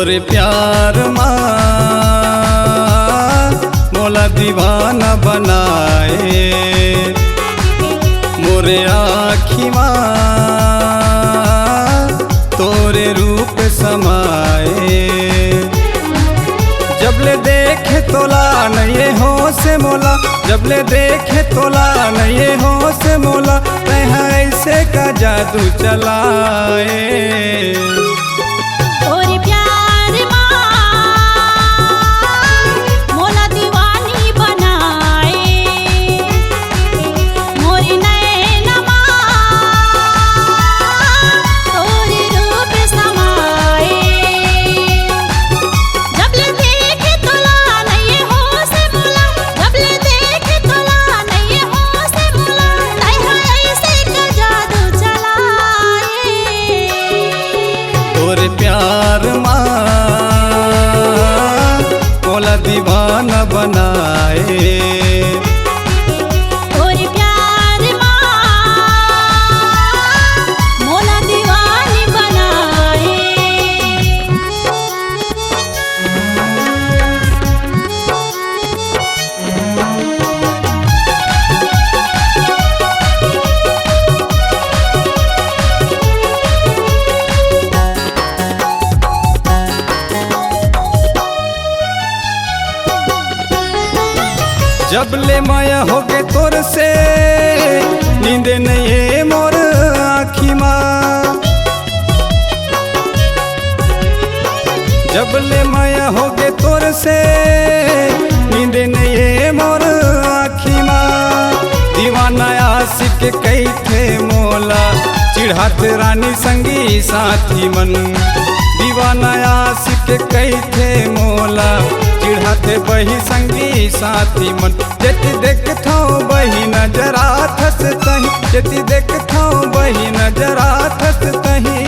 तोरे प्यार माँ मोला दीवाना बनाए, मोरे आँखी माँ तोरे रूप समाए। जबले देखे तोला नहीं हो से मोला, जबले देखे तोला नहीं हो से मोला, तैहा ऐसे का जादू चलाए। तोरे प्यार माँ मोला दीवानी बनाए, मोरी नैन माँ तोरे रूप समाए। जबले देखे तोला नहीं हो से मोला, जबले देखे तोला नहीं हो से मोला, तैहा ऐसे का जादू चलाए। तोरे प्यार माँ मोला दीवाना बनाए, तोरे प्यार माँ मोला दीवानी बनाए। जबले माया हो गए तोर से नींद नहीं मोर आँखी माँ। जबले माया हो गए तोर से नींद नहीं मोर आँखी माँ। दीवाना आशिक कई थे मोला चिढ़ात रानी संगी साथी मन। दीवाना आशिक कई थे मोला चिढ़ाते बही संगी साथी मन। जेती देखथो बही नजरा थस तही, जेती देखथो बही नजरा थस तही,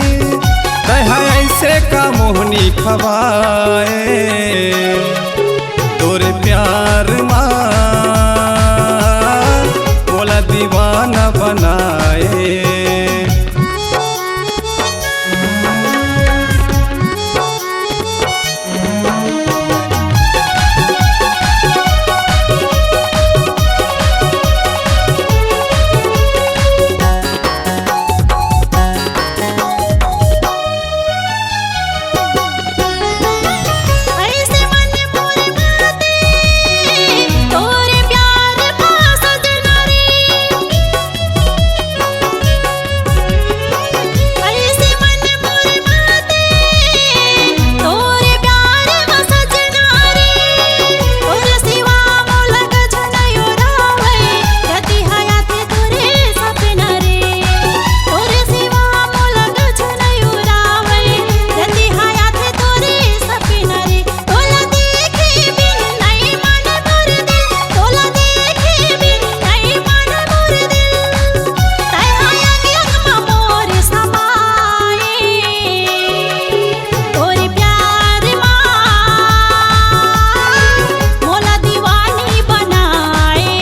तहा ऐसे का मोहनी खवाए। तोरे प्यार माँ मोला दीवाना बनाए। ऐसे मन मोर बाते तोरे प्यार माँ सजना रे। ऐसे मन मोर बाते तोरे प्यार माँ सजना रे। तोर सिवा मोला कछु नहीं रावै, रति हयाते तोरे सपना रे। तोर सिवा मोला कछु नहीं रावै, रति हयाते तोरे सपना रे। तोला देखे बिन नहीं मन मोर दिल, तोला देखे बिन नहीं मन मोर दिल, तैहा अंग अंग में मोर समाए। तोरे प्यार माँ मोला दीवानी बनाए।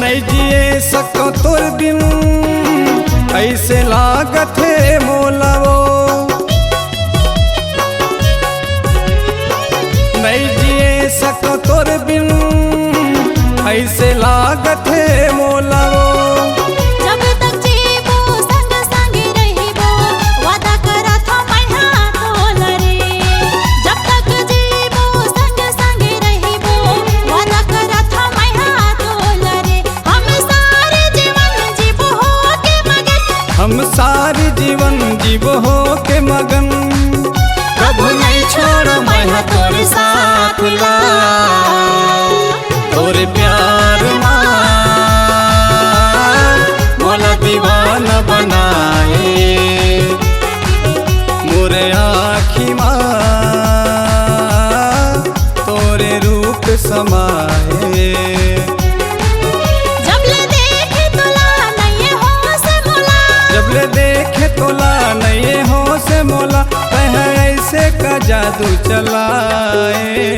नहीं जिए सको तोर बिन ऐसे लागत है मोला वो। नहीं जिए सको तोर बिन ऐसे लागत है मोला वो। जब तक जीबो संग संग रहिबो, वादा करत हो मैहा तोला रे। जब तक जीबो संग संग रहिबो, वादा करत हो मैहा तोला रे। हम सारे जीवन जीबो हो के मगन, हम सारे जीवन जीव हो के मगन। कभू नहीं छोड़ो मैं तोरे साथ ला। तोरे प्यार माँ जादू चलाए।